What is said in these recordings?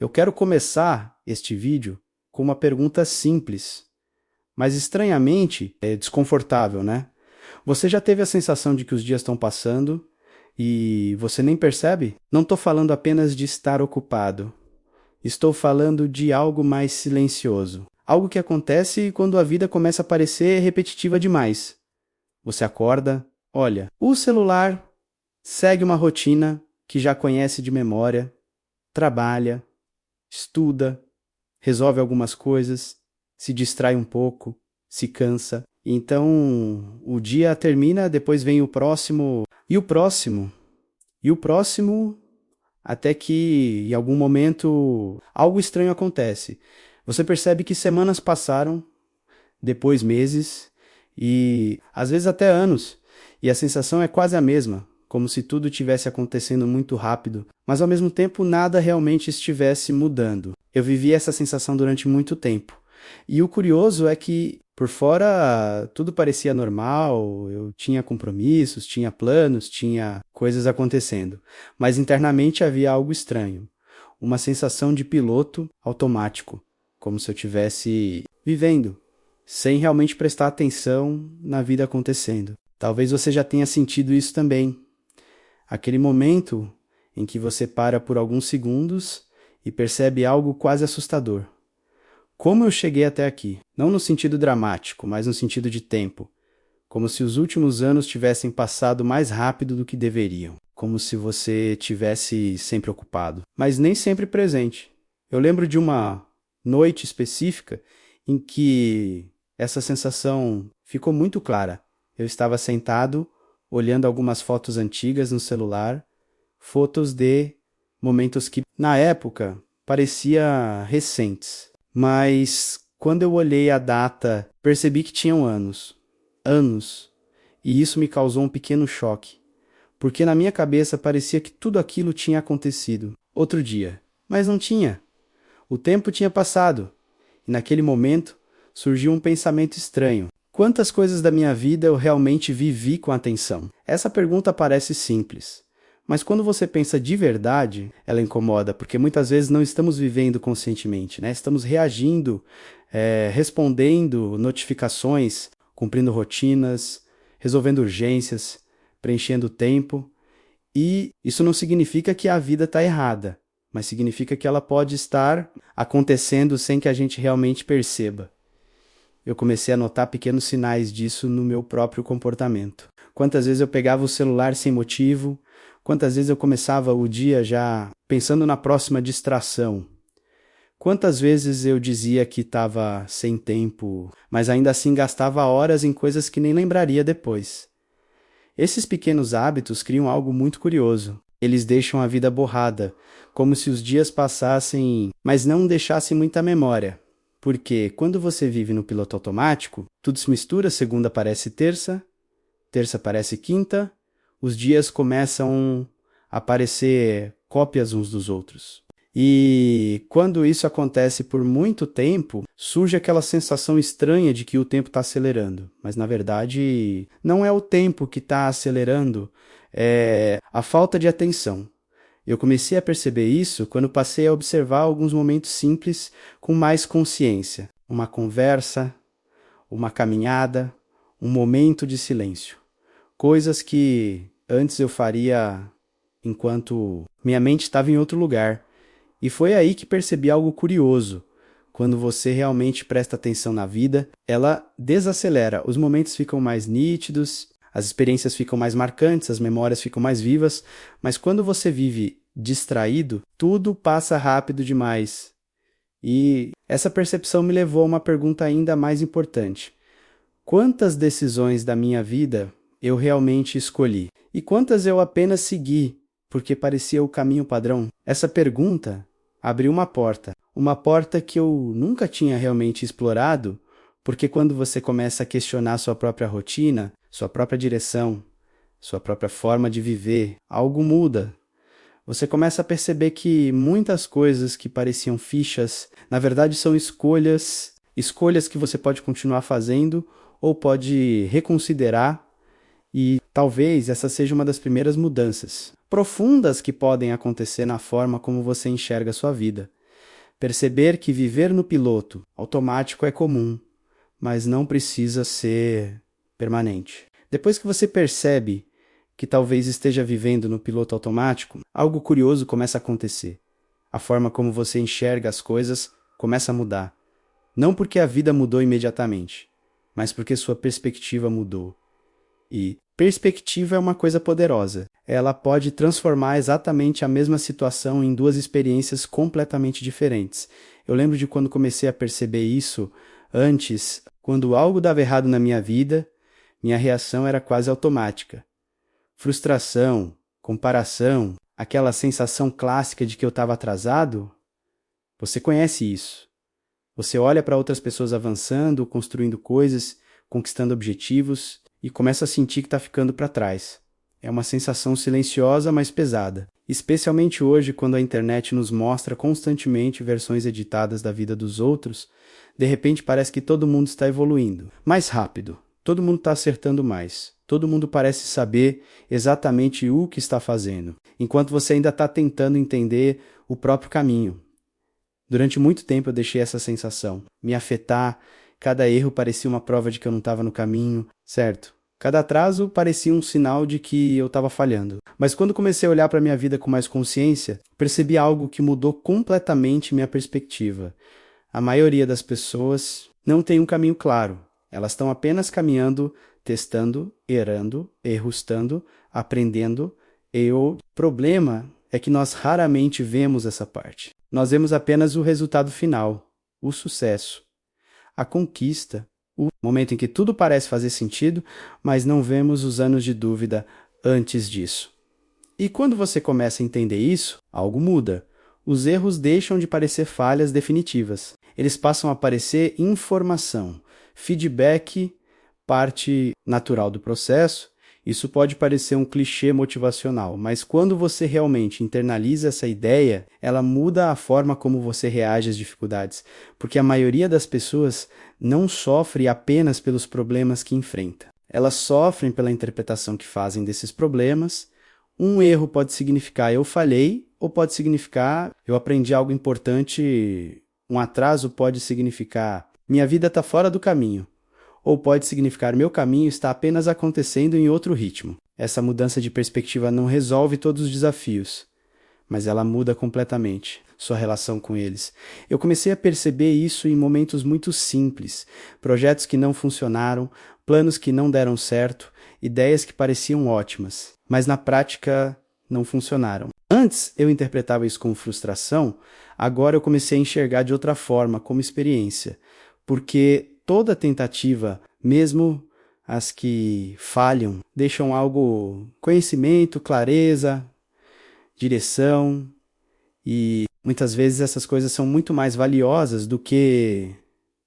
Eu quero começar este vídeo com uma pergunta simples, mas estranhamente é desconfortável, né? Você já teve a sensação de que os dias estão passando e você nem percebe? Não estou falando apenas de estar ocupado. Estou falando de algo mais silencioso. Algo que acontece quando a vida começa a parecer repetitiva demais. Você acorda, olha, o celular, segue uma rotina que já conhece de memória, trabalha, estuda, resolve algumas coisas, se distrai um pouco, se cansa. Então, o dia termina, depois vem o próximo, e o próximo, e o próximo, até que em algum momento algo estranho acontece. Você percebe que semanas passaram, depois meses, e às vezes até anos, e a sensação é quase a mesma, como se tudo tivesse acontecendo muito rápido, mas ao mesmo tempo nada realmente estivesse mudando. Eu vivi essa sensação durante muito tempo. E o curioso é que, por fora, tudo parecia normal, eu tinha compromissos, tinha planos, tinha coisas acontecendo. Mas internamente havia algo estranho. Uma sensação de piloto automático, como se eu estivesse vivendo, sem realmente prestar atenção na vida acontecendo. Talvez você já tenha sentido isso também. Aquele momento em que você para por alguns segundos e percebe algo quase assustador. Como eu cheguei até aqui? Não no sentido dramático, mas no sentido de tempo. Como se os últimos anos tivessem passado mais rápido do que deveriam. Como se você tivesse sempre ocupado, mas nem sempre presente. Eu lembro de uma noite específica em que essa sensação ficou muito clara. Eu estava sentado, olhando algumas fotos antigas no celular, fotos de momentos que, na época, parecia recentes. Mas, quando eu olhei a data, percebi que tinham anos. Anos. E isso me causou um pequeno choque. Porque na minha cabeça parecia que tudo aquilo tinha acontecido outro dia. Mas não tinha. O tempo tinha passado. E naquele momento, surgiu um pensamento estranho. Quantas coisas da minha vida eu realmente vivi com atenção? Essa pergunta parece simples, mas quando você pensa de verdade, ela incomoda, porque muitas vezes não estamos vivendo conscientemente, né? Estamos reagindo, respondendo notificações, cumprindo rotinas, resolvendo urgências, preenchendo tempo, e isso não significa que a vida está errada, mas significa que ela pode estar acontecendo sem que a gente realmente perceba. Eu comecei a notar pequenos sinais disso no meu próprio comportamento. Quantas vezes eu pegava o celular sem motivo, quantas vezes eu começava o dia já pensando na próxima distração. Quantas vezes eu dizia que estava sem tempo, mas ainda assim gastava horas em coisas que nem lembraria depois. Esses pequenos hábitos criam algo muito curioso. Eles deixam a vida borrada, como se os dias passassem, mas não deixassem muita memória. Porque quando você vive no piloto automático, tudo se mistura, segunda parece terça, terça parece quinta, os dias começam a parecer cópias uns dos outros. E quando isso acontece por muito tempo, surge aquela sensação estranha de que o tempo está acelerando. Mas na verdade, não é o tempo que está acelerando, é a falta de atenção. Eu comecei a perceber isso quando passei a observar alguns momentos simples com mais consciência. Uma conversa, uma caminhada, um momento de silêncio. Coisas que antes eu faria enquanto minha mente estava em outro lugar. E foi aí que percebi algo curioso. Quando você realmente presta atenção na vida, ela desacelera. Os momentos ficam mais nítidos, as experiências ficam mais marcantes, as memórias ficam mais vivas. Mas quando você vive distraído, tudo passa rápido demais. E essa percepção me levou a uma pergunta ainda mais importante. Quantas decisões da minha vida eu realmente escolhi? E quantas eu apenas segui, porque parecia o caminho padrão? Essa pergunta abriu uma porta que eu nunca tinha realmente explorado, porque quando você começa a questionar sua própria rotina, sua própria direção, sua própria forma de viver, algo muda. Você começa a perceber que muitas coisas que pareciam fichas, na verdade são escolhas que você pode continuar fazendo ou pode reconsiderar, e talvez essa seja uma das primeiras mudanças profundas que podem acontecer na forma como você enxerga a sua vida. Perceber que viver no piloto automático é comum, mas não precisa ser permanente. Depois que você percebe que talvez esteja vivendo no piloto automático, algo curioso começa a acontecer. A forma como você enxerga as coisas começa a mudar. Não porque a vida mudou imediatamente, mas porque sua perspectiva mudou. E perspectiva é uma coisa poderosa. Ela pode transformar exatamente a mesma situação em duas experiências completamente diferentes. Eu lembro de quando comecei a perceber isso antes, quando algo dava errado na minha vida, minha reação era quase automática. Frustração, comparação, aquela sensação clássica de que eu estava atrasado. Você conhece isso. Você olha para outras pessoas avançando, construindo coisas, conquistando objetivos e começa a sentir que está ficando para trás. É uma sensação silenciosa, mas pesada. Especialmente hoje, quando a internet nos mostra constantemente versões editadas da vida dos outros, de repente parece que todo mundo está evoluindo. Mais rápido. Todo mundo está acertando mais. Todo mundo parece saber exatamente o que está fazendo, enquanto você ainda está tentando entender o próprio caminho. Durante muito tempo eu deixei essa sensação me afetar, cada erro parecia uma prova de que eu não estava no caminho, certo? Cada atraso parecia um sinal de que eu estava falhando. Mas quando comecei a olhar para a minha vida com mais consciência, percebi algo que mudou completamente minha perspectiva. A maioria das pessoas não tem um caminho claro. Elas estão apenas caminhando, testando, errando, errustando, aprendendo. E o problema é que nós raramente vemos essa parte. Nós vemos apenas o resultado final, o sucesso, a conquista, o momento em que tudo parece fazer sentido, mas não vemos os anos de dúvida antes disso. E quando você começa a entender isso, algo muda. Os erros deixam de parecer falhas definitivas. Eles passam a parecer informação, feedback, parte natural do processo. Isso pode parecer um clichê motivacional, mas quando você realmente internaliza essa ideia, ela muda a forma como você reage às dificuldades, porque a maioria das pessoas não sofre apenas pelos problemas que enfrenta. Elas sofrem pela interpretação que fazem desses problemas. Um erro pode significar eu falhei, ou pode significar eu aprendi algo importante. Um atraso pode significar minha vida está fora do caminho. Ou pode significar meu caminho está apenas acontecendo em outro ritmo. Essa mudança de perspectiva não resolve todos os desafios, mas ela muda completamente sua relação com eles. Eu comecei a perceber isso em momentos muito simples, projetos que não funcionaram, planos que não deram certo, ideias que pareciam ótimas, mas na prática não funcionaram. Antes eu interpretava isso como frustração, agora eu comecei a enxergar de outra forma, como experiência, porque toda tentativa, mesmo as que falham, deixam algo, conhecimento, clareza, direção, e muitas vezes essas coisas são muito mais valiosas do que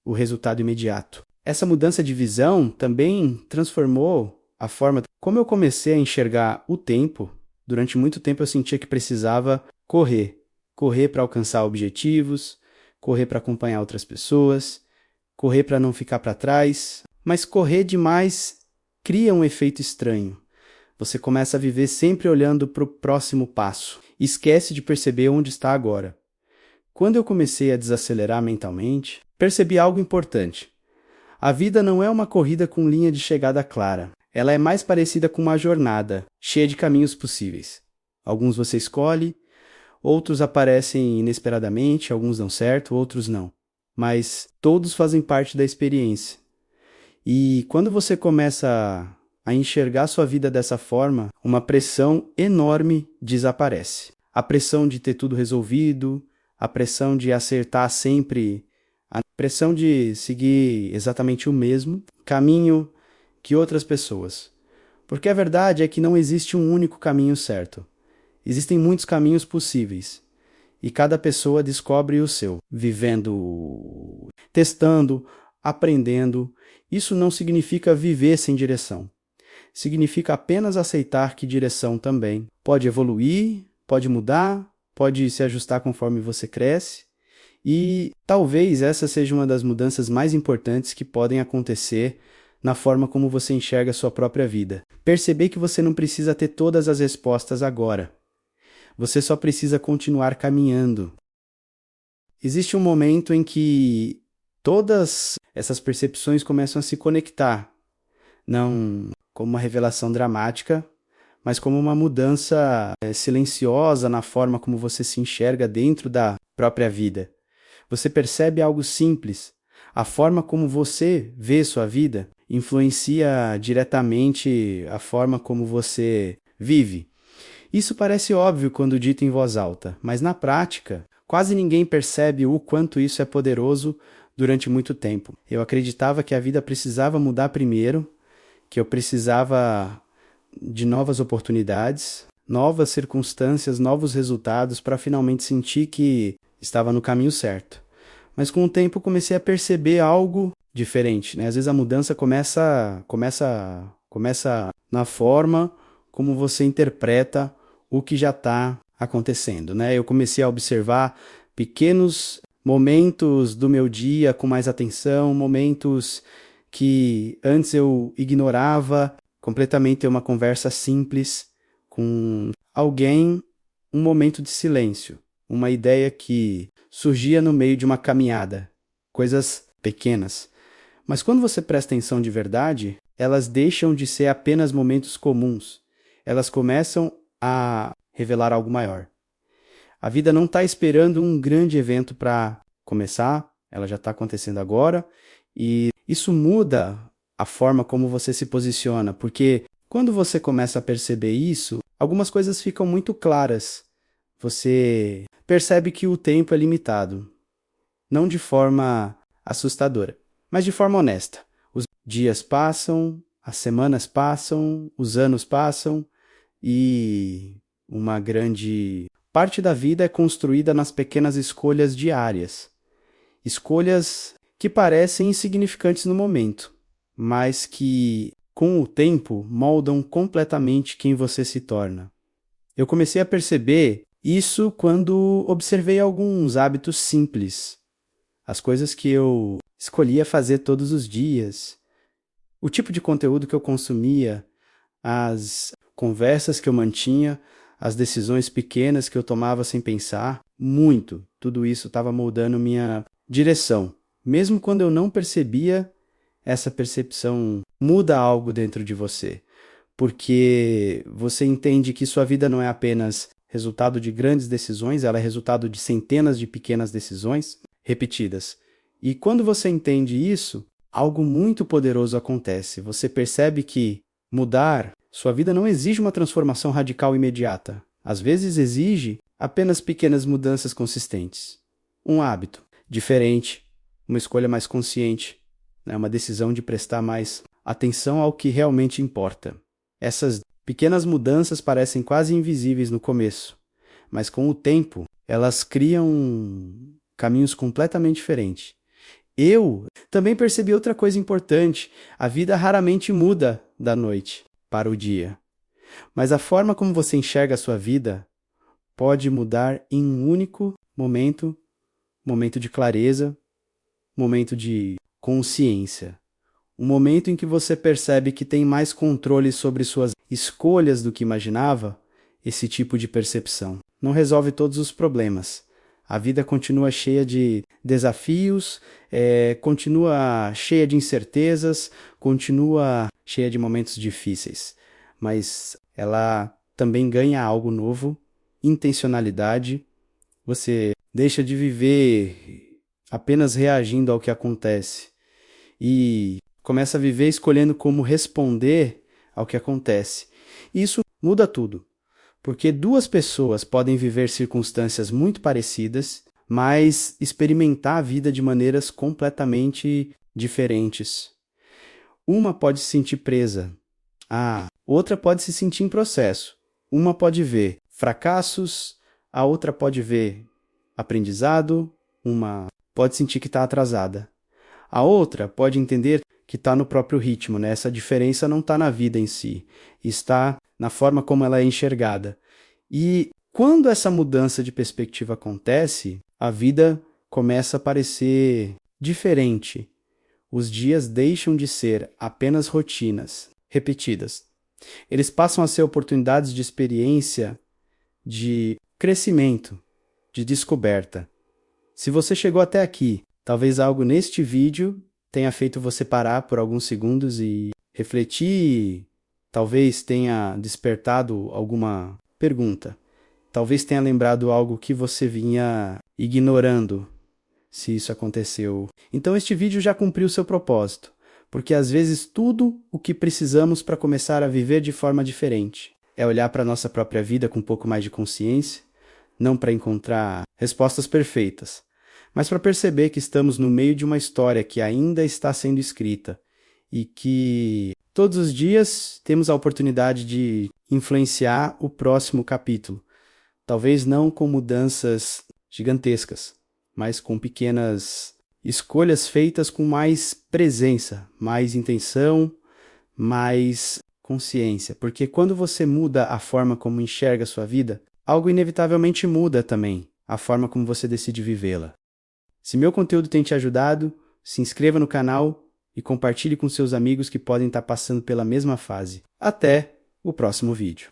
o resultado imediato. Essa mudança de visão também transformou a forma como eu comecei a enxergar o tempo. Durante muito tempo eu sentia que precisava correr para alcançar objetivos, correr para acompanhar outras pessoas, correr para não ficar para trás, mas correr demais cria um efeito estranho. Você começa a viver sempre olhando para o próximo passo, esquece de perceber onde está agora. Quando eu comecei a desacelerar mentalmente, percebi algo importante. A vida não é uma corrida com linha de chegada clara. Ela é mais parecida com uma jornada, cheia de caminhos possíveis. Alguns você escolhe, outros aparecem inesperadamente, alguns dão certo, outros não. Mas todos fazem parte da experiência. E quando você começa a enxergar sua vida dessa forma, uma pressão enorme desaparece. A pressão de ter tudo resolvido, a pressão de acertar sempre, a pressão de seguir exatamente o mesmo caminho que outras pessoas. Porque a verdade é que não existe um único caminho certo. Existem muitos caminhos possíveis. E cada pessoa descobre o seu, vivendo, testando, aprendendo. Isso não significa viver sem direção. Significa apenas aceitar que direção também pode evoluir, pode mudar, pode se ajustar conforme você cresce. E talvez essa seja uma das mudanças mais importantes que podem acontecer na forma como você enxerga a sua própria vida. Perceber que você não precisa ter todas as respostas agora. Você só precisa continuar caminhando. existe um momento em que todas essas percepções começam a se conectar, não como uma revelação dramática, mas como uma mudança silenciosa na forma como você se enxerga dentro da própria vida. Você percebe algo simples. A forma como você vê sua vida influencia diretamente a forma como você vive. Isso parece óbvio quando dito em voz alta, mas na prática, quase ninguém percebe o quanto isso é poderoso durante muito tempo. Eu acreditava que a vida precisava mudar primeiro, que eu precisava de novas oportunidades, novas circunstâncias, novos resultados para finalmente sentir que estava no caminho certo. Mas com o tempo comecei a perceber algo diferente, né? Às vezes a mudança começa na forma como você interpreta o que já está acontecendo, né? Eu comecei a observar pequenos momentos do meu dia com mais atenção, momentos que antes eu ignorava completamente, uma conversa simples com alguém, um momento de silêncio, uma ideia que surgia no meio de uma caminhada, coisas pequenas. Mas quando você presta atenção de verdade, elas deixam de ser apenas momentos comuns. Elas começam a revelar algo maior. A vida não está esperando um grande evento para começar, ela já está acontecendo agora, e isso muda a forma como você se posiciona, porque quando você começa a perceber isso, algumas coisas ficam muito claras. Você percebe que o tempo é limitado, não de forma assustadora, mas de forma honesta. Os dias passam, as semanas passam, os anos passam e uma grande parte da vida é construída nas pequenas escolhas diárias. Escolhas que parecem insignificantes no momento, mas que, com o tempo, moldam completamente quem você se torna. Eu comecei a perceber isso quando observei alguns hábitos simples, as coisas que eu escolhia fazer todos os dias, o tipo de conteúdo que eu consumia, as conversas que eu mantinha, as decisões pequenas que eu tomava sem pensar, muito. Tudo isso estava moldando minha direção. Mesmo quando eu não percebia, essa percepção muda algo dentro de você, porque você entende que sua vida não é apenas resultado de grandes decisões, ela é resultado de centenas de pequenas decisões repetidas. E quando você entende isso, algo muito poderoso acontece. Você percebe que mudar sua vida não exige uma transformação radical imediata. Às vezes exige apenas pequenas mudanças consistentes. Um hábito diferente, uma escolha mais consciente, né? Uma decisão de prestar mais atenção ao que realmente importa. Essas pequenas mudanças parecem quase invisíveis no começo, mas com o tempo elas criam caminhos completamente diferentes. Eu também percebi outra coisa importante: a vida raramente muda da noite para o dia, mas a forma como você enxerga a sua vida pode mudar em um único momento, momento de clareza, momento de consciência. Um momento em que você percebe que tem mais controle sobre suas escolhas do que imaginava. Esse tipo de percepção não resolve todos os problemas. A vida continua cheia de desafios, continua cheia de incertezas, continua cheia de momentos difíceis. Mas ela também ganha algo novo, intencionalidade. Você deixa de viver apenas reagindo ao que acontece e começa a viver escolhendo como responder ao que acontece. E isso muda tudo, porque duas pessoas podem viver circunstâncias muito parecidas, mas experimentar a vida de maneiras completamente diferentes. Uma pode se sentir presa, a outra pode se sentir em processo. Uma pode ver fracassos, a outra pode ver aprendizado, uma pode sentir que está atrasada. A outra pode entender que está no próprio ritmo, né? Essa diferença não está na vida em si, está na forma como ela é enxergada. E quando essa mudança de perspectiva acontece, a vida começa a parecer diferente. Os dias deixam de ser apenas rotinas repetidas. Eles passam a ser oportunidades de experiência, de crescimento, de descoberta. Se você chegou até aqui, talvez algo neste vídeo tenha feito você parar por alguns segundos e refletir, talvez tenha despertado alguma pergunta. Talvez tenha lembrado algo que você vinha ignorando, se isso aconteceu. Então este vídeo já cumpriu seu propósito, porque às vezes tudo o que precisamos para começar a viver de forma diferente é olhar para a nossa própria vida com um pouco mais de consciência, não para encontrar respostas perfeitas, mas para perceber que estamos no meio de uma história que ainda está sendo escrita e que todos os dias temos a oportunidade de influenciar o próximo capítulo. Talvez não com mudanças gigantescas, mas com pequenas escolhas feitas com mais presença, mais intenção, mais consciência. Porque quando você muda a forma como enxerga a sua vida, algo inevitavelmente muda também a forma como você decide vivê-la. Se meu conteúdo tem te ajudado, se inscreva no canal e compartilhe com seus amigos que podem estar passando pela mesma fase. Até o próximo vídeo.